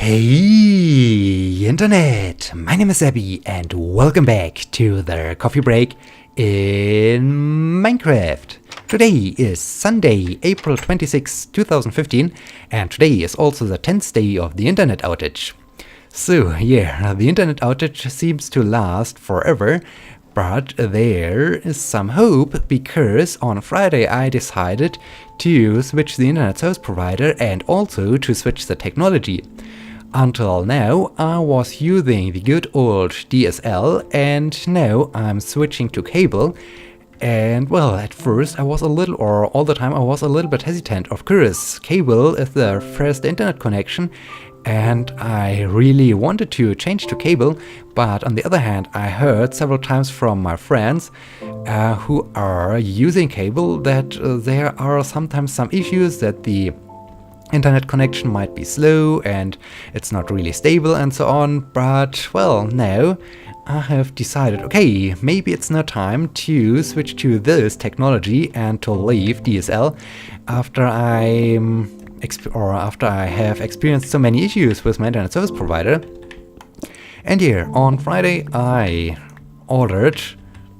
Hey Internet, my name is Sebbi and welcome back to the coffee break in Minecraft. Today is Sunday, April 26, 2015 and today is also the 10th day of the internet outage. So yeah, the internet outage seems to last forever, but there is some hope because on Friday I decided to switch the internet service provider and also to switch the technology. Until now I was using the good old DSL and now I'm switching to cable. And well, at first I was a little, or all the time I was a little bit hesitant. Of course, cable is the first internet connection and I really wanted to change to cable, but on the other hand I heard several times from my friends who are using cable that there are sometimes some issues, that the internet connection might be slow and it's not really stable and so on. But well, now I have decided, okay, maybe it's now time to switch to this technology and to leave DSL after I have experienced so many issues with my internet service provider. And here on Friday I ordered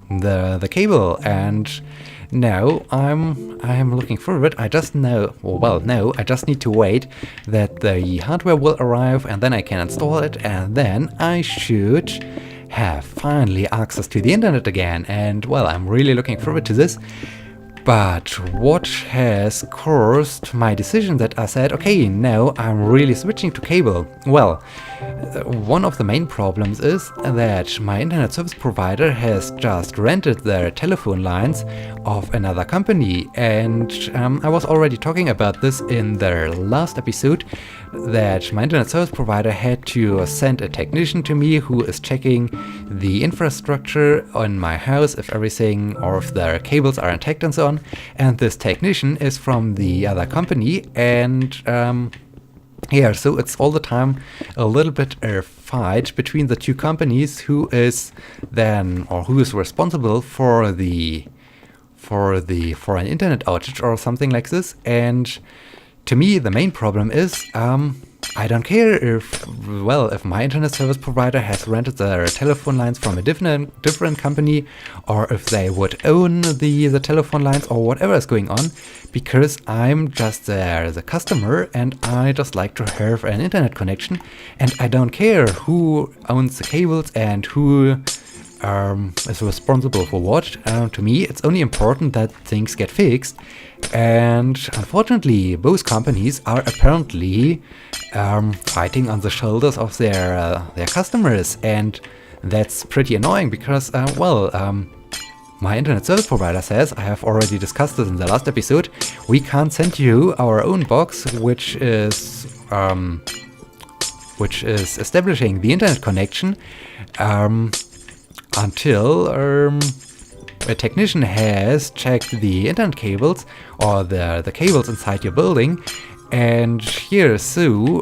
the cable and now I'm looking forward. I just know, well, no, I just need to wait that the hardware will arrive and then I can install it and then I should have finally access to the internet again. And well, I'm really looking forward to this. But what has caused my decision that I said, okay, now I'm really switching to cable? Well, one of the main problems is that my internet service provider has just rented their telephone lines of another company. And I was already talking about this in their last episode, that my internet service provider had to send a technician to me who is checking the infrastructure on my house, if everything or if the cables are intact and so on. And this technician is from the other company and yeah, so it's all the time a little bit a fight between the two companies, who is then, or who is responsible for an internet outage or something like this. And to me, the main problem is I don't care if my internet service provider has rented their telephone lines from a different company, or if they would own the telephone lines or whatever is going on, because I'm just the customer and I just like to have an internet connection and I don't care who owns the cables and who is responsible for what. To me, it's only important that things get fixed. And unfortunately, both companies are apparently fighting on the shoulders of their customers, and that's pretty annoying because, my internet service provider says, I have already discussed this in the last episode, we can't send you our own box, which is establishing the internet connection until a technician has checked the internet cables or the cables inside your building. And here, so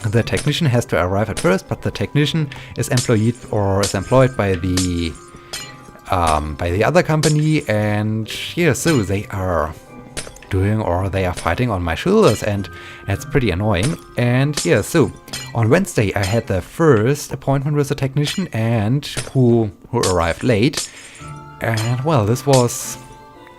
the technician has to arrive at first, but the technician is employed by the other company. And here, so they are fighting on my shoulders, and it's pretty annoying. And yeah, so on Wednesday I had the first appointment with the technician, and who arrived late. And well, this was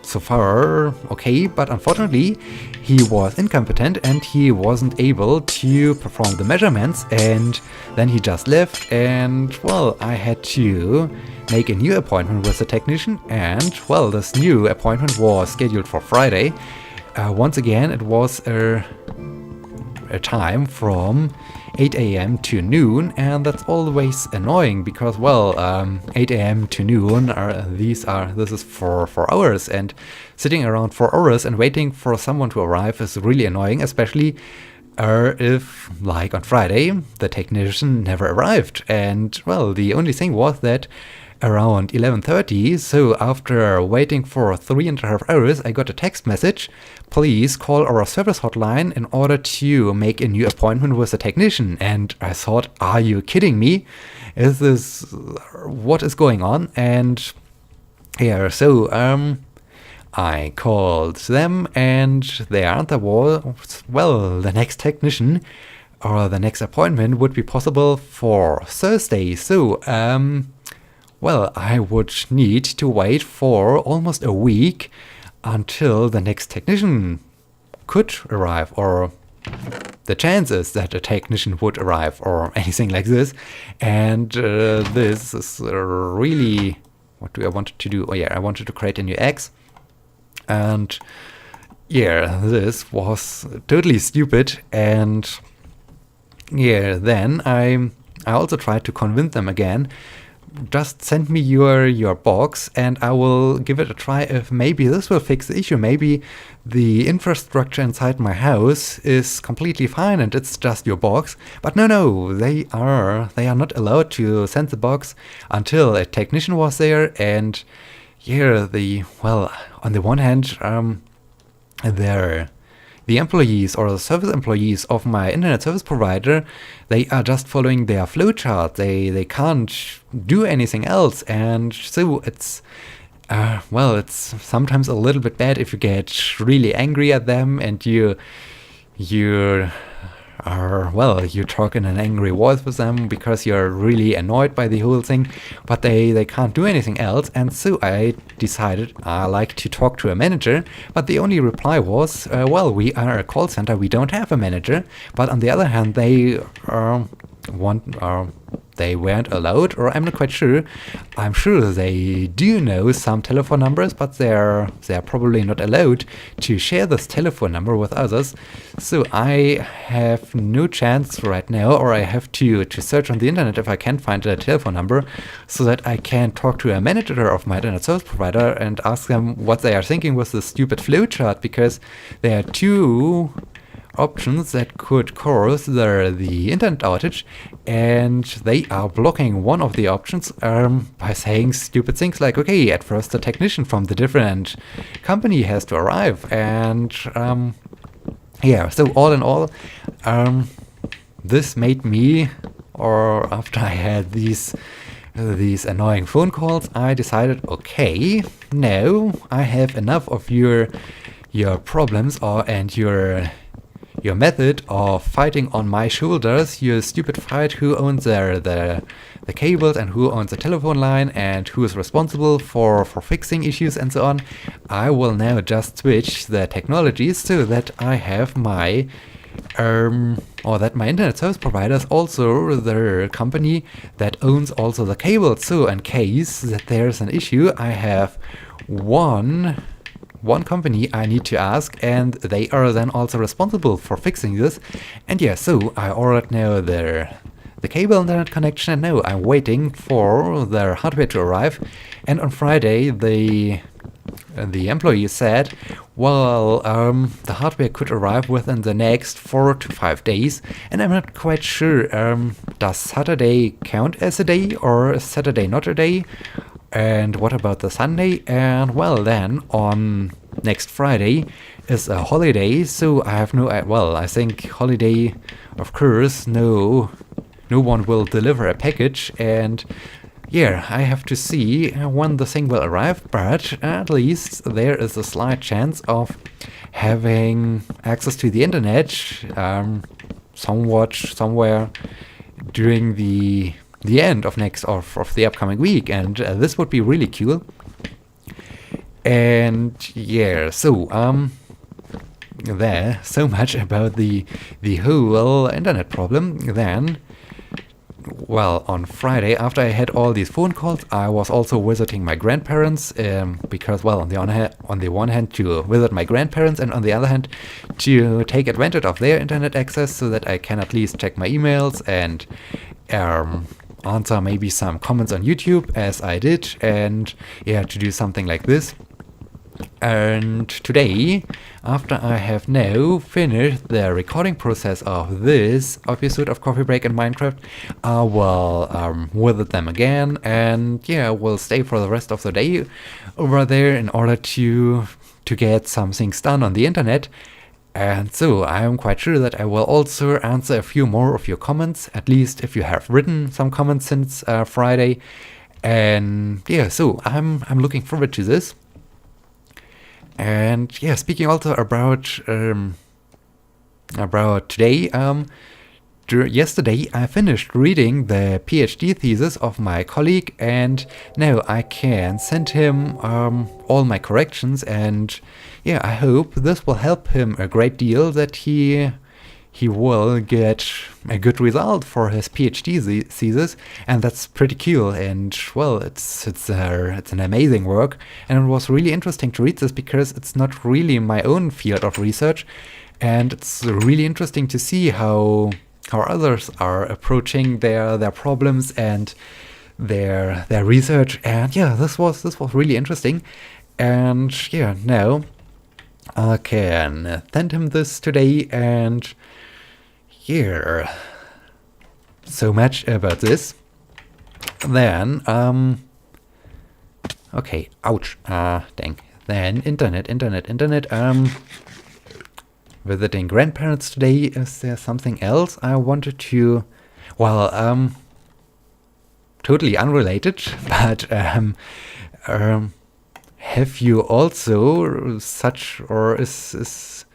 so far okay, but unfortunately he was incompetent and he wasn't able to perform the measurements, and then he just left. And well, I had to make a new appointment with the technician, and well, this new appointment was scheduled for Friday. Once again, it was a time from 8 a.m. to noon, and that's always annoying because, well, 8 a.m. to noon this is for 4 hours, and sitting around 4 hours and waiting for someone to arrive is really annoying, especially if, like on Friday, the technician never arrived. And well, the only thing was that around 11:30, so after waiting for 3.5 hours, I got a text message: please call our service hotline in order to make a new appointment with a technician. And I thought, are you kidding me? What is going on? And yeah, so I called them and the answer was, well, the next technician or the next appointment would be possible for Thursday. So, well, I would need to wait for almost a week until the next technician could arrive, or the chances that a technician would arrive, or anything like this. And this is really... What do I want to do? Oh yeah, I wanted to create a new X. And yeah, this was totally stupid. And yeah, then I also tried to convince them again. Just send me your box and I will give it a try if maybe this will fix the issue. Maybe the infrastructure inside my house is completely fine and it's just your box. But no, they are not allowed to send the box until a technician was there. And here on the one hand, the employees or the service employees of my internet service provider, they are just following their flowchart. They can't do anything else, and so it's it's sometimes a little bit bad if you get really angry at them and you talk in an angry voice with them because you're really annoyed by the whole thing, but they can't do anything else. And so I decided I like to talk to a manager, but the only reply was, we are a call center, we don't have a manager. But on the other hand, they weren't allowed, or I'm not quite sure. I'm sure they do know some telephone numbers, but they're probably not allowed to share this telephone number with others. So I have no chance right now, or I have to search on the internet if I can find a telephone number, so that I can talk to a manager of my internet service provider and ask them what they are thinking with this stupid flowchart, because there are two options that could cause the internet outage, and they are blocking one of the options by saying stupid things like, okay, at first the technician from the different company has to arrive. And so all in all, this made me, or after I had these annoying phone calls, I decided, okay, no, I have enough of your problems and your method of fighting on my shoulders, your stupid fight who owns the cables and who owns the telephone line and who is responsible for fixing issues and so on. I will now just switch the technologies so that I have my that my internet service provider is also the company that owns also the cables. So in case that there's an issue, I have one company I need to ask, and they are then also responsible for fixing this. And yeah, so I ordered now the cable internet connection, and now I'm waiting for their hardware to arrive. And on Friday, the employee said, the hardware could arrive within the next 4 to 5 days, and I'm not quite sure, does Saturday count as a day, or is Saturday not a day? And what about the Sunday? And then on next Friday is a holiday, so I have I think holiday, of course, no one will deliver a package, and yeah, I have to see when the thing will arrive, but at least there is a slight chance of having access to the internet somewhere during the end of the upcoming week, and this would be really cool. And yeah, so there, so much about the whole internet problem. Then, on Friday, after I had all these phone calls, I was also visiting my grandparents, because on the one hand to visit my grandparents, and on the other hand to take advantage of their internet access, so that I can at least check my emails and answer maybe some comments on YouTube, as I did, and yeah, to do something like this. And today, after I have now finished the recording process of this episode of Coffee Break in Minecraft, I will visit them again, and yeah, will stay for the rest of the day over there in order to get some things done on the internet. And so I am quite sure that I will also answer a few more of your comments, at least if you have written some comments since Friday. And yeah, so I'm looking forward to this. And yeah, speaking also about today, yesterday I finished reading the PhD thesis of my colleague, and now I can send him all my corrections, and yeah, I hope this will help him a great deal, that he will get a good result for his PhD thesis, and that's pretty cool. And well, it's an amazing work, and it was really interesting to read this because it's not really my own field of research, and it's really interesting to see how others are approaching their problems and their research. And yeah, this was really interesting. And yeah, now I can send him this today, and yeah, so much about this. Then okay, ouch, dang. Then internet, visiting grandparents today. Is there something else I wanted to, well, totally unrelated, but have you also such, or is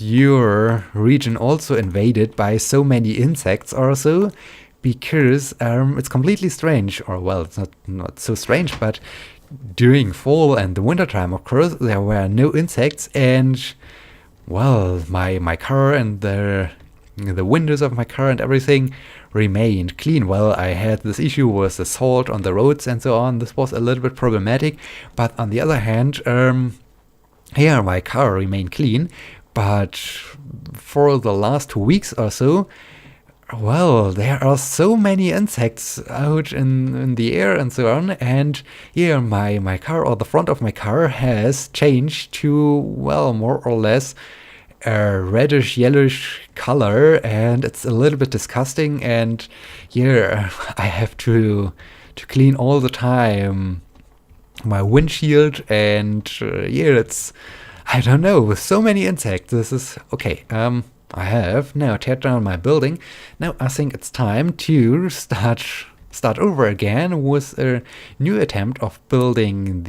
your region also invaded by so many insects or so? Because it's completely strange, or well, it's not so strange, but during fall and the winter time, of course, there were no insects, and well, my car and the windows of my car and everything remained clean. Well, I had this issue with the salt on the roads and so on. This was a little bit problematic, but on the other hand, here my car remained clean. But for the last 2 weeks or so, well, there are so many insects out in the air and so on. And here my car, or the front of my car, has changed to, well, more or less a reddish yellowish color, and it's a little bit disgusting. And yeah, I have to clean all the time my windshield, and yeah, it's, I don't know, with so many insects, this is okay. I have now teared down my building. Now I think it's time to start over again with a new attempt of building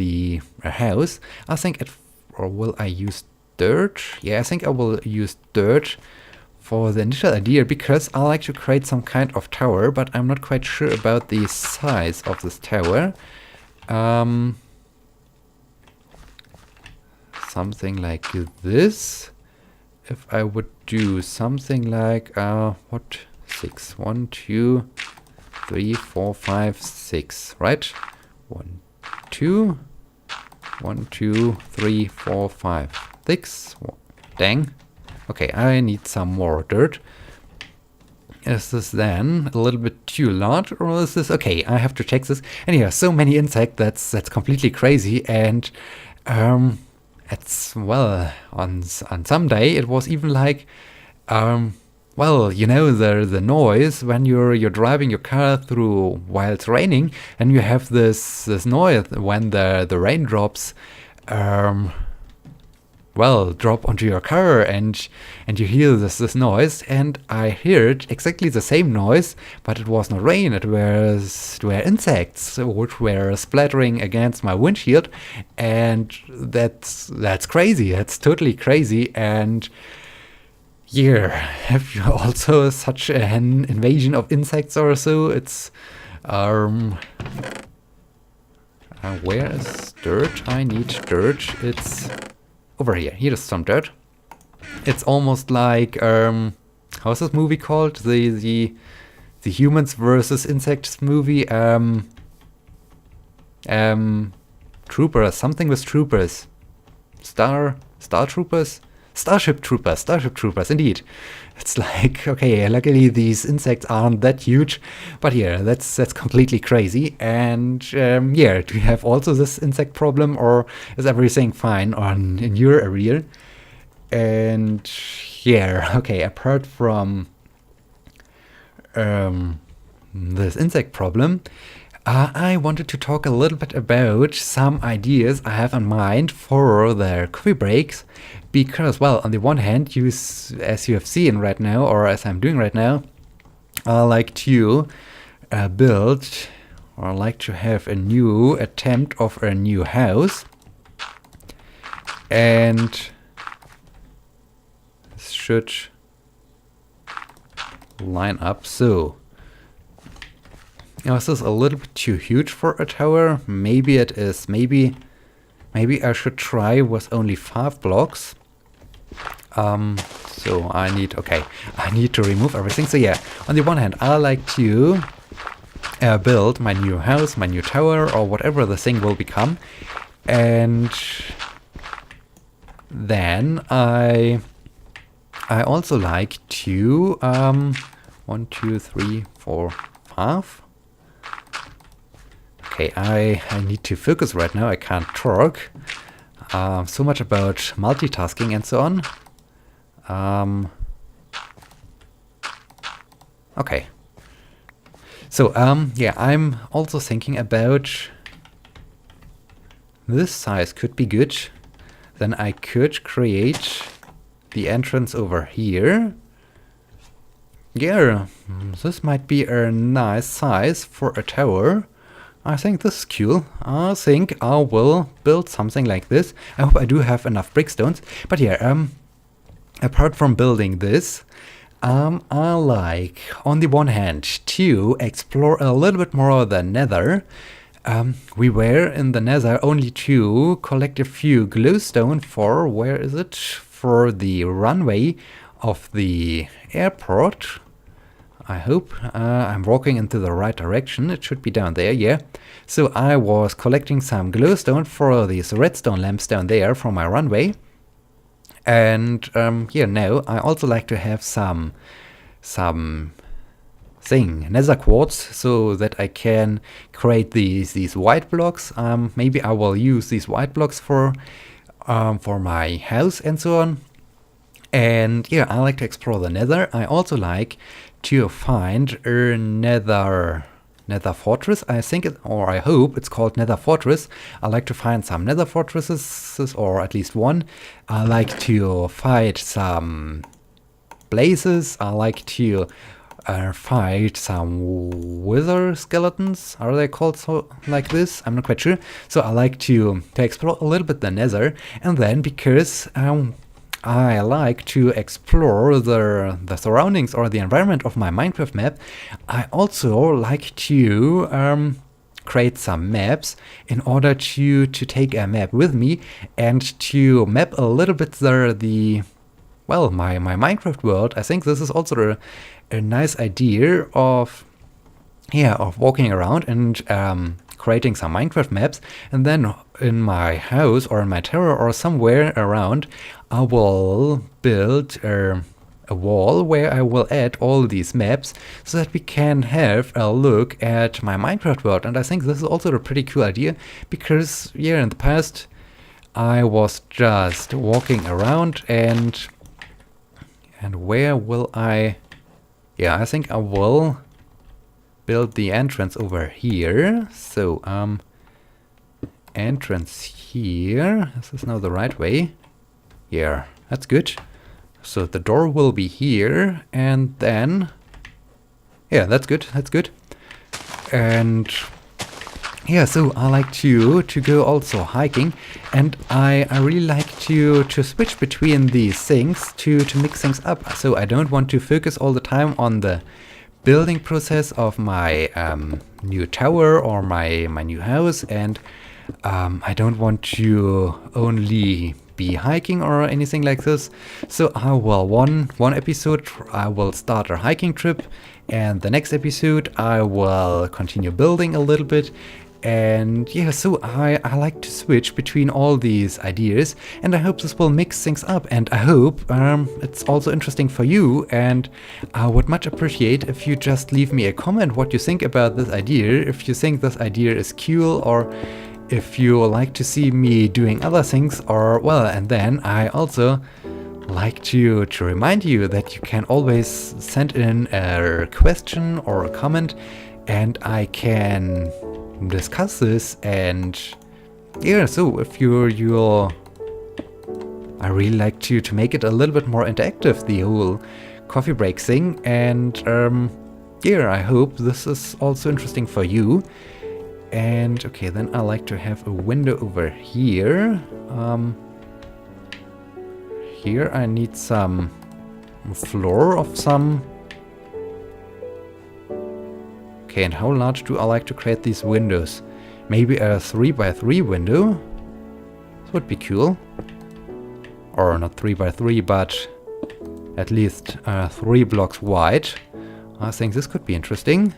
a house. I think or will I use dirt? Yeah, I think I will use dirt for the initial idea, because I like to create some kind of tower, but I'm not quite sure about the size of this tower. Something like this. If I would do something like what, 6, 1, 2, 3, 4, 5, 6, right? 1, 2, 1, 2, 3, 4, 5, 6. Dang. Okay, I need some more dirt. Is this then a little bit too large, or is this okay? I have to check this. And yeah, so many insects, that's completely crazy. And it's, well, on some day it was even like, well, you know, the noise when you're driving your car through while it's raining, and you have this noise when the raindrops well, drop onto your car, and you hear this noise, and I heard exactly the same noise, but it was not rain, it were insects which were splattering against my windshield, and that's crazy. That's totally crazy. And yeah, have you also such an invasion of insects or so? It's where is dirt? I need dirt. It's over here. Here's some dirt. It's almost like how's this movie called? The humans versus insects movie. Troopers. Something with troopers. Star Troopers. Starship Troopers. Indeed. It's like, okay, luckily these insects aren't that huge, but yeah, that's completely crazy. And yeah, do you have also this insect problem, or is everything fine in your area? And yeah, okay, apart from this insect problem, I wanted to talk a little bit about some ideas I have in mind for the coffee breaks, because, well, on the one hand, as you have seen right now, or as I'm doing right now, I like to build, or like to have a new attempt of a new house, and this should line up. So now this is a little bit too huge for a tower. Maybe it is. Maybe I should try with only 5 blocks. So I need to remove everything. So yeah, on the one hand, I like to build my new house, my new tower, or whatever the thing will become, and then I also like to 1, 2, 3, 4, 5. Okay, I need to focus right now. I can't talk so much about multitasking and so on. Okay. So, yeah, I'm also thinking about this size could be good. Then I could create the entrance over here. Yeah, this might be a nice size for a tower. I think this is cool. I think I will build something like this. I hope I do have enough brickstones. But yeah, apart from building this, I like, on the one hand, to explore a little bit more of the Nether. We were in the Nether only to collect a few glowstone for, where is it? For the runway of the airport. I hope I'm walking into the right direction. It should be down there, yeah. So I was collecting some glowstone for these redstone lamps down there for my runway. And yeah, now I also like to have some nether quartz so that I can create these white blocks. Maybe I will use these white blocks for my house and so on. And yeah, I like to explore the Nether. I also like to find a nether fortress. I think or I hope it's called Nether Fortress. I like to find some nether fortresses, or at least one. I like to fight some blazes. I like to fight some wither skeletons. Are they called so like this? I'm not quite sure. So I like to explore a little bit the Nether, and then because I like to explore the surroundings or the environment of my Minecraft map, I also like to create some maps in order to take a map with me and to map a little bit my Minecraft world. I think this is also a nice idea of walking around and creating some Minecraft maps, and then in my house or in my tower or somewhere around, I will build a wall where I will add all these maps so that we can have a look at my Minecraft world. And I think this is also a pretty cool idea because, yeah, in the past I was just walking around and where will I... Yeah, I think I will build the entrance over here. So, entrance here. Is this now the right way? Yeah, that's good. So the door will be here, and then... Yeah, that's good, that's good. And... yeah, so I like to go also hiking, and I really like to switch between these things to mix things up. So I don't want to focus all the time on the building process of my new tower or my new house, and I don't want to only be hiking or anything like this. So I will one episode I will start a hiking trip, and the next episode I will continue building a little bit. And yeah, so I like to switch between all these ideas, and I hope this will mix things up, and I hope it's also interesting for you, and I would much appreciate if you just leave me a comment what you think about this idea, if you think this idea is cool, or if you like to see me doing other things, or well, and then I also like to remind you that you can always send in a question or a comment, and I can discuss this. And yeah, so if you'll I really like to make it a little bit more interactive, the whole coffee break thing, and yeah, I hope this is also interesting for you. And okay, then I like to have a window over here. Here I need some floor of some Okay, and how large do I like to create these windows? Maybe a 3x3 window? This would be cool. Or not 3x3, but at least 3 blocks wide. I think this could be interesting.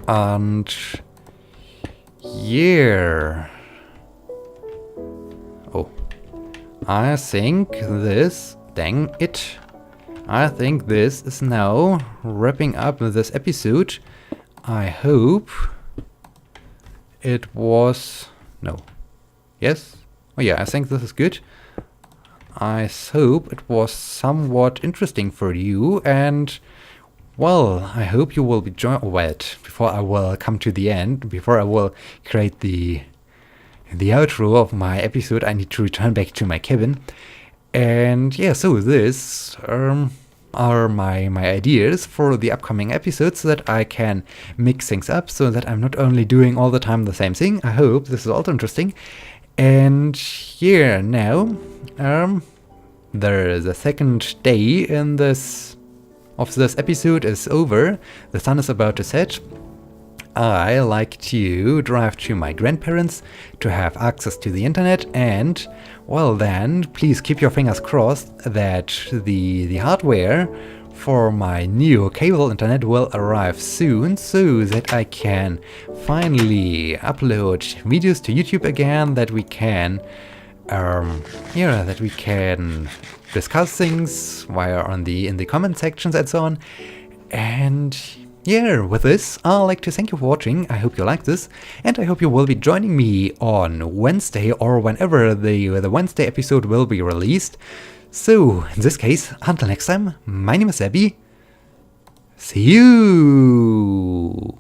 And yeah. Oh. I think this, dang it. I think this is now wrapping up this episode. I hope it was... no. Yes? Oh yeah, I think this is good. I hope it was somewhat interesting for you, and well, I hope you will be before I will come to the end, before I will create the outro of my episode, I need to return back to my cabin. And yeah, so this are my ideas for the upcoming episodes, so that I can mix things up, so that I'm not only doing all the time the same thing. I hope this is also interesting. And yeah, now the second day in this episode is over. The sun is about to set. I like to drive to my grandparents to have access to the internet, and well then, please keep your fingers crossed that the hardware for my new cable internet will arrive soon, so that I can finally upload videos to YouTube again, that we can discuss things in the comment sections and so on. And yeah, with this, I'd like to thank you for watching. I hope you like this, and I hope you will be joining me on Wednesday, or whenever the Wednesday episode will be released. So, in this case, until next time, my name is Sebbi. See you!